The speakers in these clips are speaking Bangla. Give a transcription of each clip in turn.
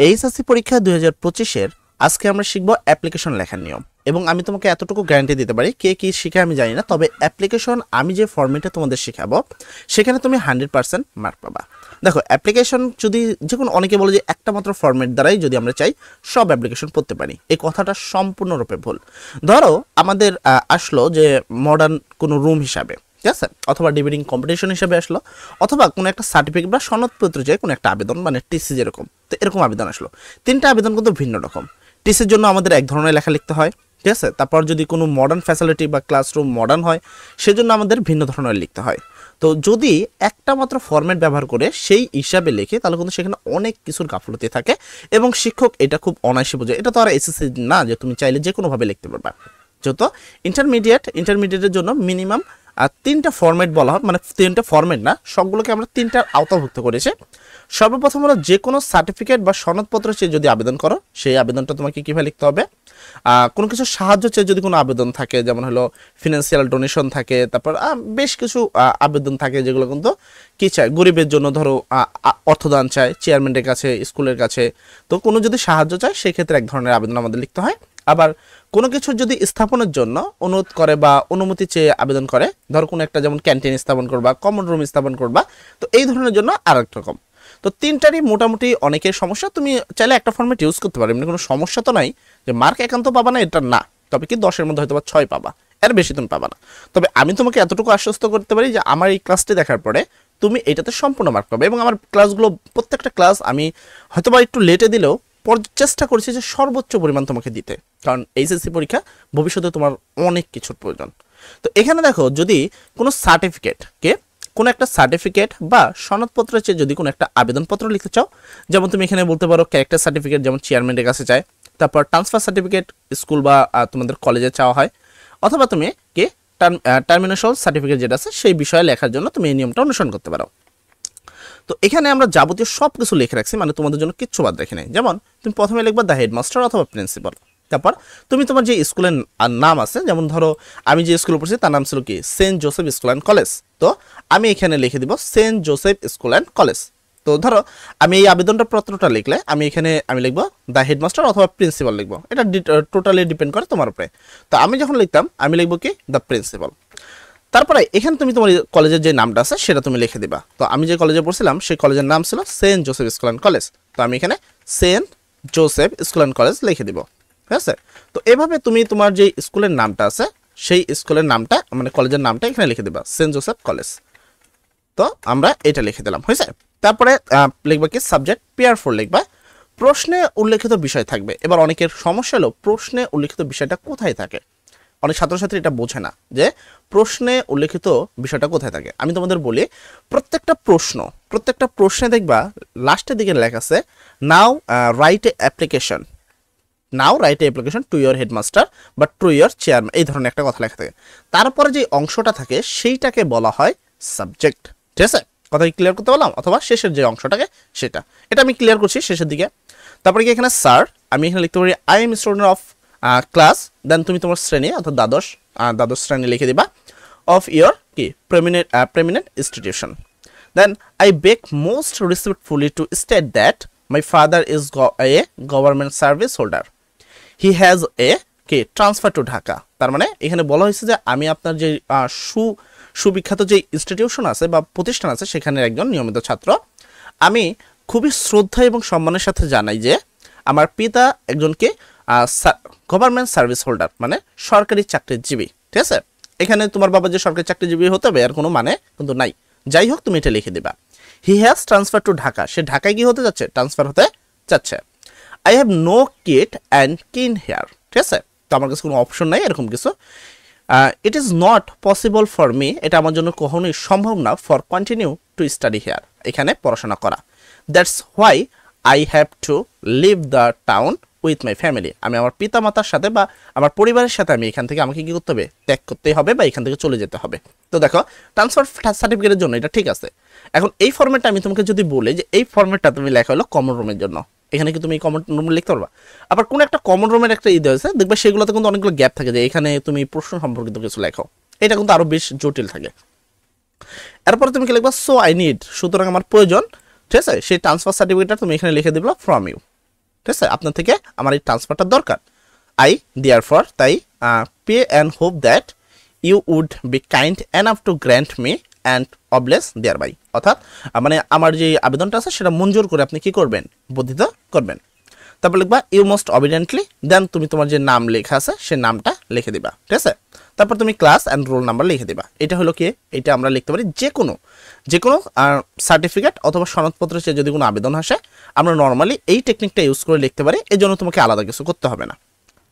এইচএসসি পরীক্ষা 2025-এর আজকে আমরা শিখব অ্যাপ্লিকেশন লেখার নিয়ম। এবং আমি তোমাকে এতটুকু গ্যারান্টি দিতে পারি, কে কি শিখে আমি জানি না, তবে অ্যাপ্লিকেশন আমি যে ফরম্যাটে তোমাদের শেখাবো সেখানে তুমি 100% মার্ক পাবা। দেখো, অ্যাপ্লিকেশন যদি যে কোনো, অনেকে বলে যে একটা মাত্র ফরম্যাট দ্বারাই যদি আমরা চাই সব অ্যাপ্লিকেশন পড়তে পারি, এই কথাটা সম্পূর্ণরূপে ভুল। ধরো আমাদের আসলো যে মডার্ন কোনো রুম হিসাবে, ঠিক আছে, অথবা ডিবেটিং কম্পিটিশন হিসেবে আসলো, অথবা কোনো একটা সার্টিফিকেট বা সনদপত্র যে কোনো একটা আবেদন, মানে টিসি যেরকম, তো এরকম আবেদন আসলো। তিনটা আবেদন কিন্তু ভিন্ন রকম। টিসির জন্য আমাদের এক ধরনের লেখা লিখতে হয়, ঠিক আছে। তারপর যদি কোনো মডার্ন ফ্যাসিলিটি বা ক্লাসরুম মডার্ন হয়, সেজন্য আমাদের ভিন্ন ধরনের লিখতে হয়। তো যদি একটা মাত্র ফরম্যাট ব্যবহার করে সেই হিসাবে লেখে, তাহলে কিন্তু সেখানে অনেক কিছুর গাফলতি থাকে এবং শিক্ষক এটা খুব অনায়াসে বোঝে। এটা তো আর এসএসসি না যে তুমি চাইলে যে কোনোভাবে লিখতে পারবা। যত ইন্টারমিডিয়েটের জন্য মিনিমাম তিনটা ফরম্যাট বলা হয়, মানে তিনটা ফরম্যাট না, সবগুলোকে আমরা তিনটার আওতাভুক্ত করেছি। সর্বপ্রথম হলো যে কোনো সার্টিফিকেট বা সনদপত্র চেয়ে যদি আবেদন করো, সেই আবেদনটা তোমাকে কীভাবে লিখতে হবে। কোনো কিছু সাহায্য চেয়ে যদি কোনো আবেদন থাকে, যেমন হলো ফিনান্সিয়াল ডোনেশন থাকে, তারপর বেশ কিছু আবেদন থাকে যেগুলো কিন্তু কী চায়, গরিবের জন্য ধরো অর্থদান চায় চেয়ারম্যানের কাছে, স্কুলের কাছে। তো কোনো যদি সাহায্য চায় সেক্ষেত্রে এক ধরনের আবেদন আমাদের লিখতে হয়। আবার কোনো কিছু যদি স্থাপনের জন্য অনুরোধ করে বা অনুমতি চেয়ে আবেদন করে, ধরো কোনো একটা যেমন ক্যান্টিন স্থাপন করবা, কমন রুম স্থাপন করবা, তো এই ধরনের জন্য আর এক রকম। তো তিনটারই মোটামুটি অনেকের সমস্যা, তুমি চাইলে একটা ফর্মেট ইউজ করতে পারো, এমনি কোনো সমস্যা তো নাই যে মার্ক একান্ত পাবা না, এটা না। তবে কি 10-এর মধ্যে হয়তো 6 পাবা, এর বেশি তুমি পাবা না। তবে আমি তোমাকে এতটুকু আশ্বস্ত করতে পারি যে আমার এই ক্লাসটি দেখার পরে তুমি এটাতে সম্পূর্ণ মার্ক পাবে। এবং আমার ক্লাসগুলো, প্রত্যেকটা ক্লাস আমি হয়তোবা একটু লেটে দিলেও চেষ্টা করছি যে সর্বোচ্চ পরিমাণ তোমাকে দিতে, কারণ এইচএসসি পরীক্ষা ভবিষ্যতে তোমার অনেক কিছুর প্রয়োজন। তো এখানে দেখো, যদি কোনো সার্টিফিকেটকে, কোনো একটা সার্টিফিকেট বা সনদপত্রের চেয়ে যদি কোনো একটা আবেদনপত্র লিখতে চাও, যেমন তুমি এখানে বলতে পারো ক্যারেক্টার সার্টিফিকেট, যেমন চেয়ারম্যানের কাছে চায়, তারপর ট্রান্সফার সার্টিফিকেট স্কুল বা তোমাদের কলেজে চাওয়া হয়, অথবা তুমি কি টার্মিনেশন সার্টিফিকেট যেটা আছে সেই বিষয়ে লেখার জন্য তুমি এই নিয়মটা অনুসরণ করতে পারো। তো এখানে আমরা যাবতীয় সব কিছু লিখে রাখছি, মানে তোমাদের জন্য কিচ্ছু বাদ রেখে নেই। যেমন তুমি প্রথমে লিখবা দ্য হেডমাস্টার অথবা প্রিন্সিপাল। তারপর তুমি তোমার যে স্কুলের নাম আছে, যেমন ধরো আমি যে স্কুলে পড়ছি তার নাম ছিল কি Saint Joseph School and College, তো আমি এখানে লিখে দিব Saint Joseph School and College. তো ধরো আমি এই আবেদনটা পত্রটা লিখলে আমি এখানে লিখবো দ্য হেডমাস্টার অথবা প্রিন্সিপাল লিখবো, এটা টোটালি ডিপেন্ড করে তোমার উপরে। তো আমি যখন লিখতাম আমি লিখবো কি দ্য প্রিন্সিপাল। তারপরে এখানে তুমি তোমার কলেজের যে নামটা আছে সেটা তুমি লিখে দিবা। তো আমি যে কলেজে পড়ছিলাম সেই কলেজের নাম ছিল Saint Joseph School and College, তো আমি এখানে Saint Joseph School and College লিখে দিব, ঠিক আছে। তো এভাবে তুমি তোমার যে স্কুলের নামটা আছে সেই স্কুলের নামটা, মানে কলেজের নামটা এখানে লিখে দিবা, সেন্ট জোসেফ কলেজ। তো আমরা এটা লিখে দিলাম, হয়েছে। তারপরে লিখবা কি সাবজেক্ট পেয়ার 4 লিখবা, প্রশ্নে উল্লেখিত বিষয় থাকবে। এবার অনেকের সমস্যা হলো প্রশ্নে উল্লেখিত বিষয়টা কোথায় থাকে, অনেক ছাত্রছাত্রী এটা বোঝে না যে প্রশ্নে উল্লেখিত বিষয়টা কোথায় থাকে। আমি তোমাদের বলি, প্রত্যেকটা প্রশ্নে দেখবা লাস্টের দিকে লেখা আছে now write a application, to your headmaster বা টু ইয়োর চেয়ারম্যান, এই ধরনের একটা কথা লেখা থাকে। তারপরে যে অংশটা থাকে সেইটাকে বলা হয় সাবজেক্ট, ঠিক আছে। কথা ক্লিয়ার করতে পারলাম, অথবা শেষের যে অংশটাকে সেটা, এটা আমি ক্লিয়ার করছি শেষের দিকে। তারপরে কি এখানে স্যার, আমি এখানে লিখতে পারি I am student of class, then তুমি তোমার শ্রেণী অর্থাৎ দ্বাদশ শ্রেণী লিখে দিবা, অফ ইয়োর কি prominent institution. Then I beg most respectfully to state that my father is a government service holder, he has a কি ট্রান্সফার টু ঢাকা। তার মানে এখানে বলা হয়েছে যে আমি আপনার যে সুবিখ্যাত যে ইনস্টিটিউশন আছে বা প্রতিষ্ঠান আছে সেখানের একজন নিয়মিত ছাত্র। আমি খুবই শ্রদ্ধা এবং সম্মানের সাথে জানাই যে আমার পিতা একজনকে গভর্নমেন্ট সার্ভিস হোল্ডার, মানে সরকারি চাকরিজীবী, ঠিক আছে। এখানে তোমার বাবা যে সরকারি চাকরিজীবী হতে হবে এর কোনো মানে কিন্তু নাই, যাই হোক তুমি এটা লিখে দিবা। He has transfer to Dhaka, সে ঢাকায় কি হতে যাচ্ছে, ট্রান্সফার হতে যাচ্ছে। I have no kith and kin here, ঠিক আছে। তো আমার কাছে কোনো অপশন নাই এরকম কিছু। It is not possible for me, এটা আমার জন্য কখনোই সম্ভব না, for continue to study here, এখানে পড়াশোনা করা। That's why I have to leave the town with my family, আমি আমার পিতা মাতার সাথে বা আমার পরিবারের সাথে আমি এখান থেকে আমাকে কী করতে হবে, ত্যাগ করতে হবে বা এখান থেকে চলে যেতে হবে। তো দেখো ট্রান্সফার সার্টিফিকেটের জন্য এটা ঠিক আছে। এখন এই ফর্মেটটা আমি তোমাকে যদি বলি যে এই ফর্মেটটা তুমি লেখা হলো কমন রুমের জন্য, এখানে কি তুমি কমন রুম লিখতে পারবা। আবার কোন একটা কমন রুমের একটা ইয়ে আছে দেখবে, সেগুলোতে কিন্তু অনেকগুলো গ্যাপ থাকে যে এখানে তুমি প্রশ্ন সম্পর্কিত কিছু লেখো, এটা কিন্তু আরো বেশ জটিল থাকে। এরপরে তুমি কি লিখবা, সো আই নিড, সুতরাং আমার প্রয়োজন, ঠিক আছে, সেই ট্রান্সফার সার্টিফিকেটটা তুমি এখানে লিখে দিবা ফ্রম ইউ। ঠিক আছে, আপনার থেকে আমার এই ট্রান্সফারটা দরকার। আই দেয়ার ফর তাই pray and hope that you would be kind enough to grant me and oblige thereby, অর্থাৎ মানে আমার যে আবেদনটা আছে সেটা মঞ্জুর করে আপনি কি করবেন, বর্ধিত করবেন। তারপর লিখবা ইউ মোস্ট অবিডেন্টলি, দেন তুমি তোমার যে নাম লেখা আছে সে নামটা লিখে দিবা। ঠিক আছে, তারপর তুমি ক্লাস অ্যান্ড রোল নাম্বার লিখে দিবা। এটা হলো কি, এটা আমরা লিখতে পারি যে কোনো সার্টিফিকেট অথবা সনদপত্রের চেয়ে যদি কোনো আবেদন আসে আমরা নর্মালি এই টেকনিকটা ইউজ করে লিখতে পারি, এই জন্য তোমাকে আলাদা কিছু করতে হবে না।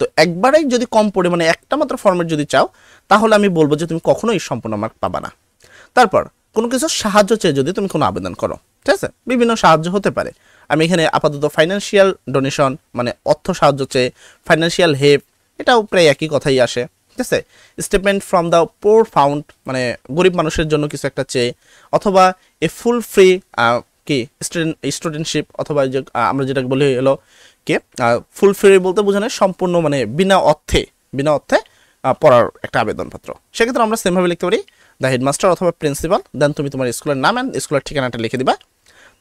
তো একবারেই যদি কম পরিমাণে একটা মাত্র ফর্মেট যদি চাও তাহলে আমি বলবো যে তুমি কখনোই সম্পূর্ণ মার্ক পাবা না। তারপর কোনো কিছু সাহায্য চেয়ে যদি তুমি কোনো আবেদন করো, ঠিক আছে, বিভিন্ন সাহায্য হতে পারে। আমি এখানে আপাতত ফাইন্যান্সিয়াল ডোনেশন মানে অর্থ সাহায্য চেয়ে, ফাইন্যান্সিয়াল হেল্প এটাও প্রায় একই কথাই আসে। ঠিক আছে, statement from the poor found মানে গরিব মানুষের জন্য কিছু একটা চেয়ে, অথবা এ ফুল ফ্রি কি স্টুডেন্টশিপ, অথবা যে আমরা যেটা বলি হলো কি ফুল ফ্রি বলতে বোঝানো সম্পূর্ণ মানে বিনা অর্থে পড়ার একটা আবেদনপত্র। সেক্ষেত্রে আমরা সেমভাবে লিখতে পারি দ্য হেডমাস্টার অথবা প্রিন্সিপাল, দেন তুমি তোমার স্কুলের নাম অ্যান্ড স্কুলের ঠিকানাটা লিখে দিবা।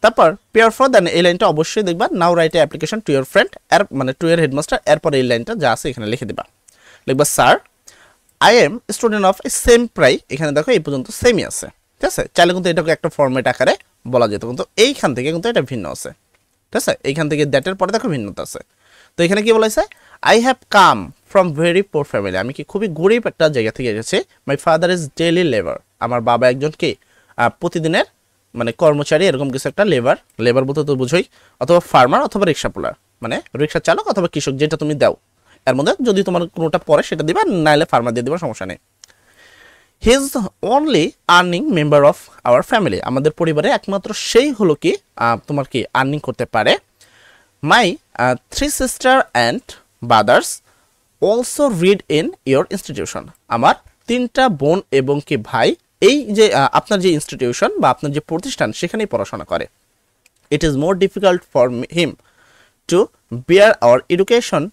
তারপর পেয়ার ফর, দেন এই লাইনটা অবশ্যই দেখবা now write a application to your friend, এর মানে টু ইয়ার হেডমাস্টার, এরপর এই লাইনটা যা আছে এখানে লিখে দিবা। লিখবা sir I am student of same প্রাই, এখানে দেখো এই পর্যন্ত সেমই আছে। ঠিক আছে, চাইলে কিন্তু এটাকে একটা ফর্মেট আকারে বলা যেত, কিন্তু এইখান থেকে কিন্তু এটা ভিন্ন আছে। ঠিক আছে, এইখান থেকে দ্যাটের পরে দেখো ভিন্নতা আছে। তো এখানে কি বলা হয়েছে, I have come from very poor family, আমি কি খুবই গরিব একটা জায়গা থেকে এসেছি। My father is daily labour, আমার বাবা একজন কি প্রতিদিনের মানে কর্মচারী, এরকম কিছু একটা লেবার বলতে তো বুঝোই, অথবা ফার্মার অথবা রিক্সা পোলার মানে রিক্সা চালক অথবা কৃষক, যেটা তুমি দাও এর মধ্যে যদি তোমার কোনোটা পড়ে সেটা দিবা, নাইলে ফার্মার দিয়ে দিবা, সমস্যা নেই। He is only earning member of our family, আমাদের পরিবারে একমাত্র সেই হলো কি তোমার কি আর্নিং করতে পারে। মাই 3 sister and brothers also read in your institution, আমার 3টা বোন এবং কি ভাই এই যে আপনার যে ইনস্টিটিউশন বা আপনার যে প্রতিষ্ঠান সেখানেই পড়াশোনা করে। It is more difficult for him to bear our education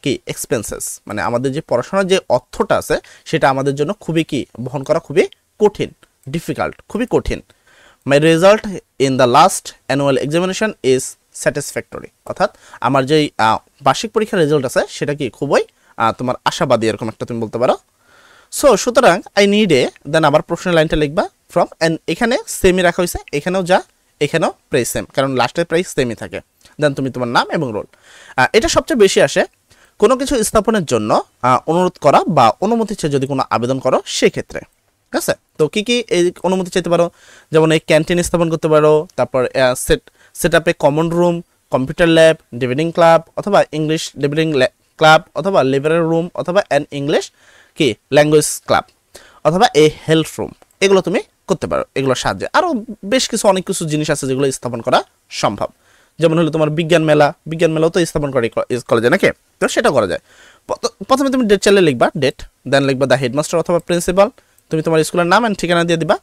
কি এক্সপেন্সেস, মানে আমাদের যে পড়াশোনার যে অর্থটা আছে সেটা আমাদের জন্য খুবই কি বহন করা খুবই কঠিন, ডিফিকাল্ট খুবই কঠিন। মাই result in the last annual examination is satisfactory, অর্থাৎ আমার যেই বার্ষিক পরীক্ষার রেজাল্ট আছে সেটা কি খুবই তোমার আশাবাদী, এরকম একটা তুমি বলতে পারো। সো সুতরাং আই নিড এ, দেন আবার প্রশ্নের লাইনটা লিখবা ফ্রম, অ্যান্ড এখানে সেমই রাখা হয়েছে, এখানেও যা এখানেও প্রায় সেম, কারণ লাস্টের প্রাইস সেমই থাকে। দেন তুমি তোমার নাম এবং রোল। এটা সবচেয়ে বেশি আসে কোনো কিছু স্থাপনের জন্য অনুরোধ করা বা অনুমতি চেয়ে যদি কোনো আবেদন করো সেক্ষেত্রে। ঠিক আছে, তো কী কী এই অনুমতি চাইতে পারো, যেমন এই ক্যান্টিন স্থাপন করতে পারো, তারপর সেট আপে common room, computer lab, debating club অথবা ইংলিশ ডিবেটিং ক্লাব, অথবা লিবারেল রুম, অথবা অ্যান ইংলিশ কি ল্যাঙ্গুয়েজ ক্লাব, অথবা এই হেলথ রুম, এগুলো তুমি করতে পারো। এগুলোর সাহায্যে আরও বেশ কিছু অনেক কিছু জিনিস আছে যেগুলো স্থাপন করা সম্ভব, যেমন হলো তোমার বিজ্ঞান মেলাও তো স্থাপন করে কলেজে নাকি, তো সেটা করা যায়। প্রথমে তুমি ডেট চাইলে লিখবা ডেট, দেন লিখবা দ্য হেডমাস্টার অথবা প্রিন্সিপাল, তুমি তোমার স্কুলের নাম অ্যান্ড ঠিকানা দিয়ে দিবা।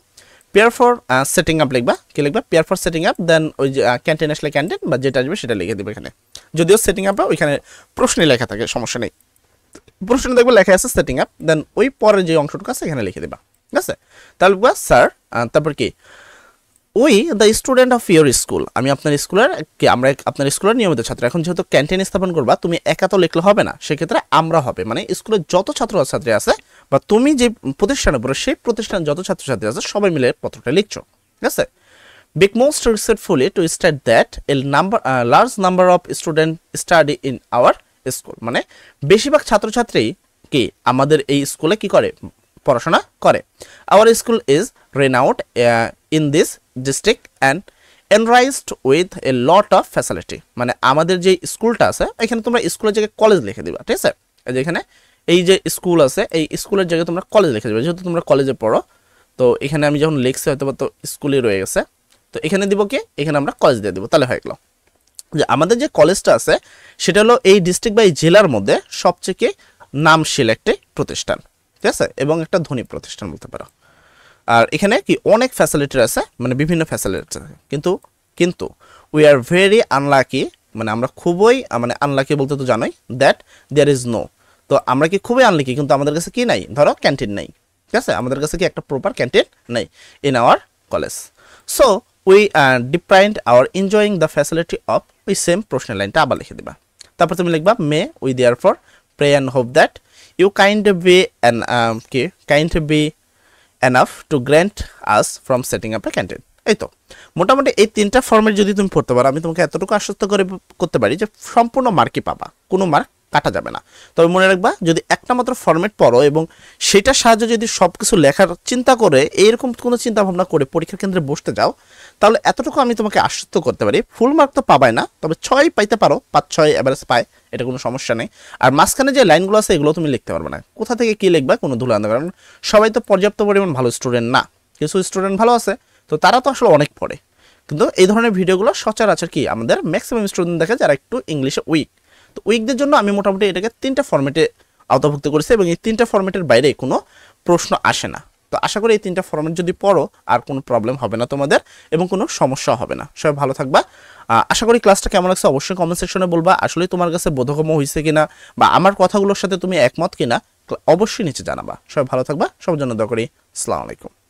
পেয়ার ফর সেটিং আপ লিখবা, কি লিখবা পেয়ার ফর সেটিং আপ, দেন ওই যে ক্যান্টিন আসলে ক্যান্টিন বা যেটা আসবে সেটা লিখে দিবে এখানে। যদিও সেটিং আপে ওইখানে প্রশ্নে লেখা থাকে, সমস্যা নেই, প্রশ্ন দেখবে লেখা আছে সেটিং আপ, দেন ওই পরের যে অংশটুকু আছে এখানে লিখে দিবা। ঠিক আছে, তাহলে স্যার তারপর কি we the student of your school, আমি আপনার স্কুলের কি আমরা আপনার স্কুলের নিয়মিত ছাত্র। এখন যেহেতু ক্যান্টিন স্থাপন করবা তুমি একা তো লিখলে হবে না, সেক্ষেত্রে আমরা হবে, মানে স্কুলের যত ছাত্রছাত্রী আছে বা তুমি যে প্রতিষ্ঠানে পড়ো সেই প্রতিষ্ঠানের যত ছাত্রছাত্রী আছে সবাই মিলে পত্রটা লিখছো। ঠিক আছে, beg most respectfully to state that a large number of student study in our school, মানে বেশিরভাগ ছাত্রছাত্রী কি আমাদের এই স্কুলে কি করে পড়াশোনা করে। Our school is renowned in this district and enriched with a lot of facility, মানে আমাদের যে স্কুলটা আছে এখানে তোমরা স্কুলের জায়গায় কলেজ লিখে দিবা। ঠিক আছে, এই যে এখানে এই যে স্কুল আছে এই স্কুলের জায়গায় তোমরা কলেজ লিখে দিবা, যেহেতু তোমরা কলেজে পড়ো। তো এখানে আমি যখন লিখছি হয়তো বা তো স্কুলই রয়ে গেছে, তো এখানে দিব কি এখানে আমরা কলেজ দিয়ে দেবো, তাহলে হয়ে গেল যে আমাদের যে কলেজটা আছে সেটা হলো এই ডিস্ট্রিক্ট বা এই জেলার মধ্যে সবচেয়ে কি নামশীল একটি প্রতিষ্ঠান। ঠিক আছে, এবং একটা ধনী প্রতিষ্ঠান বলতে পারো। আর এখানে কি অনেক ফ্যাসিলিটি আছে, মানে বিভিন্ন ফ্যাসিলিটি আছে, কিন্তু উই আর ভেরি আনলাকি, মানে আমরা খুবই মানে আনলাকি বলতে তো জানোই দ্যাট দেয়ার ইজ নো, তো আমরা কি খুবই আনলাকি কিন্তু আমাদের কাছে কি নাই, ধরো ক্যান্টিন নাই। ঠিক আছে, আমাদের কাছে কি একটা প্রপার ক্যান্টিন নাই in our college. So we deprived our enjoying the facility of ওই সেম প্রশ্নের লাইনটা আবার লিখে দিবা। তারপর তুমি লিখবা may we therefore pray and hope that you kind be enough to grant us from setting up a canteen. এই তো মোটামুটি এই 3টা ফর্মেট যদি তুমি পড়তে পারো, আমি তোমাকে এতটুকু আশ্বস্ত করতে পারি যে সম্পূর্ণ মার্কই পাবা, কোনো মার্ক কাটা যাবে না। তবে মনে রাখবা, যদি একটা মাত্র ফর্মেট পড়ো এবং সেটার সাহায্যে যদি সব কিছু লেখার চিন্তা করে এইরকম কোনো চিন্তা ভাবনা করে পরীক্ষার কেন্দ্রে বসতে যাও, তাহলে এতটুকু আমি তোমাকে আশ্বস্ত করতে পারি, ফুল মার্ক তো পাবাই না, তবে 6 পাইতে পারো, 5-6 অ্যাভারেজ পায়, এটা কোনো সমস্যা নেই। আর মাঝখানে যে লাইনগুলো আছে এগুলো তুমি লিখতে পারবে না, কোথা থেকে কী লিখবা কোনো ধুলা আনতে, কারণ সবাই তো পর্যাপ্ত পরিমাণ ভালো স্টুডেন্ট না, কিছু স্টুডেন্ট ভালো আছে, তো তারা তো আসলে অনেক পড়ে। কিন্তু এই ধরনের ভিডিওগুলো সচরাচর কি আমাদের ম্যাক্সিমাম স্টুডেন্ট দেখে যারা একটু ইংলিশে উইক, তো উইকদের জন্য আমি মোটামুটি এটাকে 3টা ফর্মেটে আওতাভুক্ত করেছি এবং এই 3টা ফর্মেটের বাইরে কোনো প্রশ্ন আসে না। তো আশা করি এই 3টা ফর্মেট যদি পড়ো আর কোনো প্রবলেম হবে না তোমাদের এবং কোনো সমস্যা হবে না। সবাই ভালো থাকবা। আশা করি ক্লাসটা কেমন লাগছে অবশ্যই কমেন্ট সেকশনে বলবা। আসলে তোমার কাছে বোধগম্য হয়েছে কিনা বা আমার কথাগুলোর সাথে তুমি একমত কিনা অবশ্যই নিচে জানাবা। সবাই ভালো থাকবা, সবার জন্য দোয়া করি। আসসালামু আলাইকুম।